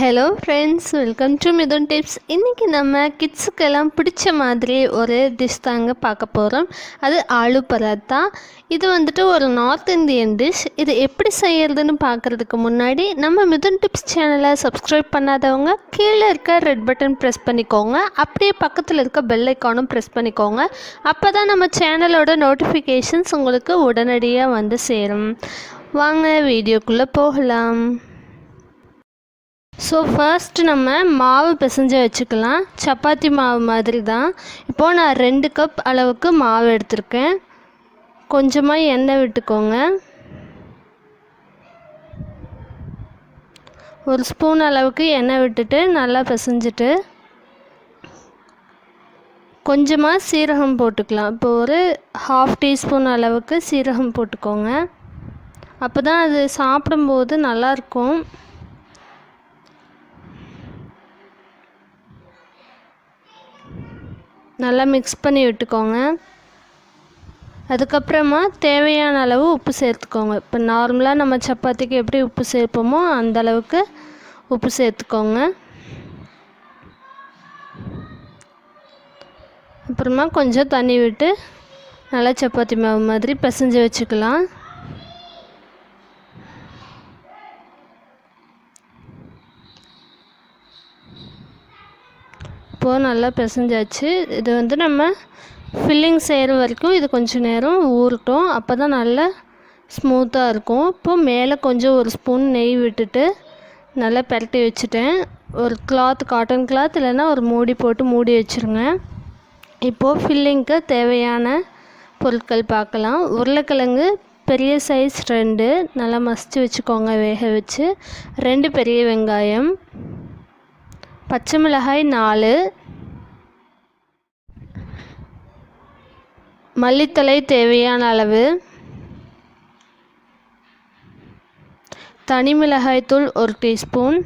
Hello friends, welcome to Mithuntips. இன்றைக்கி நம்ம கிட்ஸுக்கெல்லாம் பிடிச்ச மாதிரி ஒரு டிஷ் தாங்க பார்க்க போகிறோம். அது ஆலு பராத்தா. இது வந்துட்டு ஒரு நார்த் இந்தியன் டிஷ். இது எப்படி செய்கிறதுன்னு பார்க்குறதுக்கு முன்னாடி நம்ம Mithuntips சேனலை சப்ஸ்கிரைப் பண்ணாதவங்க கீழே இருக்க ரெட் பட்டன் ப்ரெஸ் பண்ணிக்கோங்க. அப்படியே பக்கத்தில் இருக்க பெல் ஐக்கானும் ப்ரெஸ் பண்ணிக்கோங்க. அப்போ தான் நம்ம சேனலோட நோட்டிஃபிகேஷன்ஸ் உங்களுக்கு உடனடியாக வந்து சேரும். வாங்க வீடியோக்குள்ளே போகலாம். ஸோ ஃபர்ஸ்ட் நம்ம மாவு பிசைஞ்சு வச்சுக்கலாம். சப்பாத்தி மாவு மாதிரி தான். இப்போது நான் 2 கப் அளவுக்கு மாவு எடுத்திருக்கேன். கொஞ்சமாக எண்ணெய் விட்டுக்கோங்க. 1 ஸ்பூன் அளவுக்கு எண்ணெய் விட்டுட்டு நல்லா பிசைஞ்சிட்டு கொஞ்சமாக சீரகம் போட்டுக்கலாம். இப்போ ஒரு 1/2 டீஸ்பூன் அளவுக்கு சீரகம் போட்டுக்கோங்க. அப்போ தான் அது சாப்பிடும்போது நல்லாயிருக்கும். நல்லா மிக்ஸ் பண்ணி விட்டுக்கோங்க. அதுக்கப்புறமா தேவையான அளவு உப்பு சேர்த்துக்கோங்க. இப்போ நார்மலாக நம்ம சப்பாத்திக்கு எப்படி உப்பு சேர்ப்போமோ அந்த அளவுக்கு உப்பு சேர்த்துக்கோங்க. அப்புறமா கொஞ்சம் தண்ணி விட்டு நல்லா சப்பாத்தி மாவு மாதிரி பிசைஞ்சு வச்சுக்கலாம். இப்போது நல்லா பிசைஞ்சாச்சு. இது வந்து நம்ம ஃபில்லிங் செய்கிற வரைக்கும் இது கொஞ்சம் நேரம் ஊறட்டும். அப்போ தான் நல்லா ஸ்மூத்தாக இருக்கும். இப்போது மேலே கொஞ்சம் 1 ஸ்பூன் நெய் விட்டுட்டு நல்லா பரட்டி வச்சுட்டேன். ஒரு காட்டன் கிளாத் இல்லைன்னா ஒரு மூடி போட்டு மூடி வச்சுருங்க. இப்போது ஃபில்லிங்க்கு தேவையான பொருட்கள் பார்க்கலாம். உருளைக்கிழங்கு பெரிய சைஸ் 2 நல்லா மசிச்சு வச்சுக்கோங்க வேக வச்சு. 2 பெரிய வெங்காயம், பச்சை மிளகாய் 4, மல்லித்தழை தேவையான அளவு, தனி மிளகாய்த்தூள் 1 டீஸ்பூன்,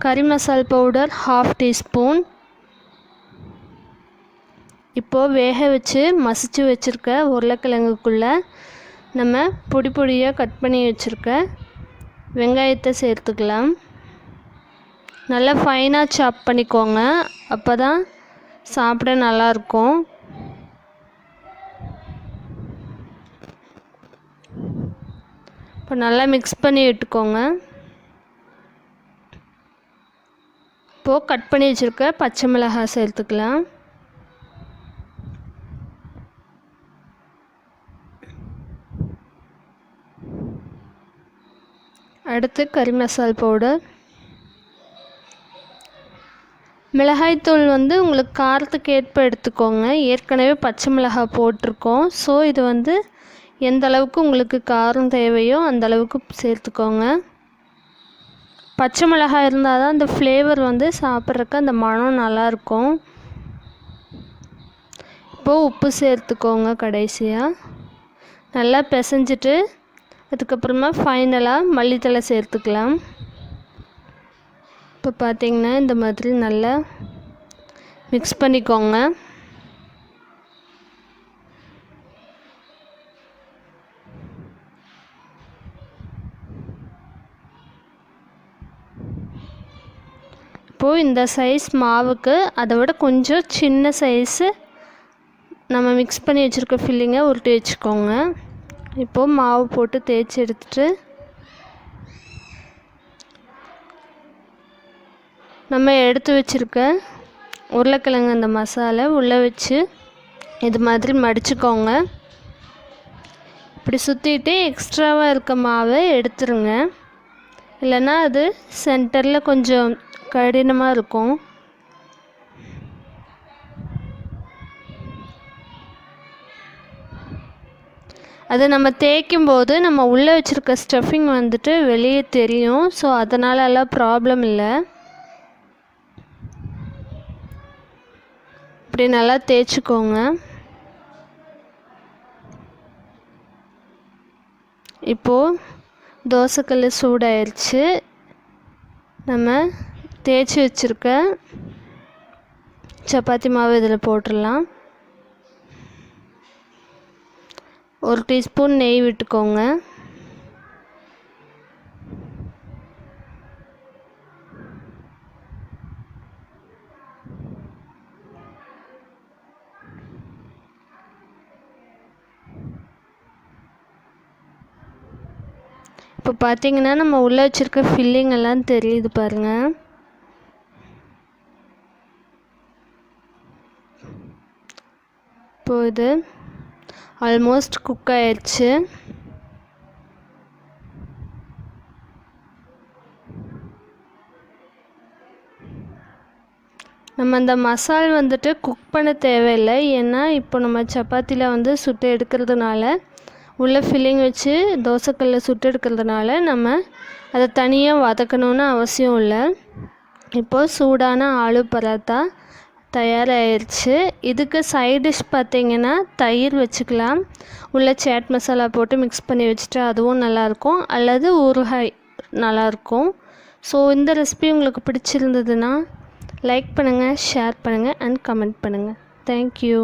கறி மசால் பவுடர் 1/2 டீஸ்பூன். இப்போது வேக வச்சு மசிச்சு வச்சுருக்க உருளைக்கிழங்குக்குள்ளே நம்ம பொடி பொடியாக கட் பண்ணி வச்சுருக்க வெங்காயத்தை சேர்த்துக்கலாம். நல்லா ஃபைனாக சாப் பண்ணிக்கோங்க. அப்போ தான் சாப்பிட நல்லாயிருக்கும். இப்போ நல்லா மிக்ஸ் பண்ணி விட்டுக்கோங்க. இப்போது கட் பண்ணி வச்சுருக்க பச்சை மிளகாய் சேர்த்துக்கலாம். அடுத்து கறி மசால் பவுடர். மிளகாய்த்தூள் வந்து உங்களுக்கு காரத்துக்கு ஏற்ப எடுத்துக்கோங்க. ஏற்கனவே பச்சை மிளகாய் போட்டிருக்கோம். ஸோ இது வந்து எந்த அளவுக்கு உங்களுக்கு காரம் தேவையோ அந்த அளவுக்கு சேர்த்துக்கோங்க. பச்சை மிளகாய் இருந்தால் தான் அந்த ஃப்ளேவர் வந்து சாப்பிட்றதுக்கு அந்த மனம் நல்லாயிருக்கும். இப்போது உப்பு சேர்த்துக்கோங்க கடைசியாக. நல்லா பிசைஞ்சிட்டு அதுக்கப்புறமா ஃபைனலாக மல்லித்தழை சேர்த்துக்கலாம். இப்போ பார்த்திங்கன்னா இந்த மாதிரி நல்லா மிக்ஸ் பண்ணிக்கோங்க. இப்போது இந்த சைஸ் மாவுக்கு அதை விட கொஞ்சம் சின்ன சைஸு நம்ம மிக்ஸ் பண்ணி வச்சுருக்க ஃபில்லிங்கை உருட்டி வச்சுக்கோங்க. இப்போது மாவு போட்டு தேய்ச்சி எடுத்துட்டு நம்ம எடுத்து வச்சுருக்க உருளைக்கிழங்கு அந்த மசாலா உள்ளே வச்சு இது மாதிரி மடிச்சுக்கோங்க. இப்படி சுற்றிட்டு எக்ஸ்ட்ராவாக இருக்க மாவை எடுத்துருங்க. இல்லைன்னா அது சென்டரில் கொஞ்சம் கடினமாக இருக்கும். அது நம்ம தேய்க்கும் போது நம்ம உள்ளே வச்சுருக்க ஸ்டஃபிங் வந்துட்டு வெளியே தெரியும். ஸோ அதனாலலாம் ப்ராப்ளம் இல்லை. இப்படி நல்லா தேய்ச்சிக்கோங்க. இப்போது தோசைக்கல் சூடாயிருச்சு. நம்ம தேய்ச்சி வச்சுருக்க சப்பாத்தி மாவு இதில் போட்டுடலாம். 1 டீஸ்பூன் நெய் விட்டுக்கோங்க. இப்போ பார்த்தீங்கன்னா நம்ம உள்ளே வச்சுருக்க ஃபில்லிங் எல்லாம் தெரியுது பாருங்கள். இப்போ இது ஆல்மோஸ்ட் குக் ஆயிடுச்சு. நம்ம அந்த மசால் வந்துட்டு குக் பண்ண தேவையில்லை. ஏன்னா இப்போ நம்ம சப்பாத்தியில் சுட்டு எடுக்கிறதுனால, உள்ள ஃபில்லிங் வச்சு தோசைக்கல்ல சுட்டு எடுக்கிறதுனால நம்ம அதை தனியாக வதக்கணும்னு அவசியம் இல்லை. இப்போது சூடான ஆலு பராத்தா தயாராகிடுச்சு. இதுக்கு சைட் டிஷ் பார்த்திங்கன்னா தயிர் வச்சுக்கலாம். உள்ள சாட் மசாலா போட்டு மிக்ஸ் பண்ணி வச்சுட்டு அதுவும் நல்லாயிருக்கும், அல்லது ஊறுகாய் நல்லாயிருக்கும். ஸோ இந்த ரெசிபி உங்களுக்கு பிடிச்சிருந்ததுன்னா லைக் பண்ணுங்கள், ஷேர் பண்ணுங்கள் அண்ட் கமெண்ட் பண்ணுங்கள். தேங்க்யூ.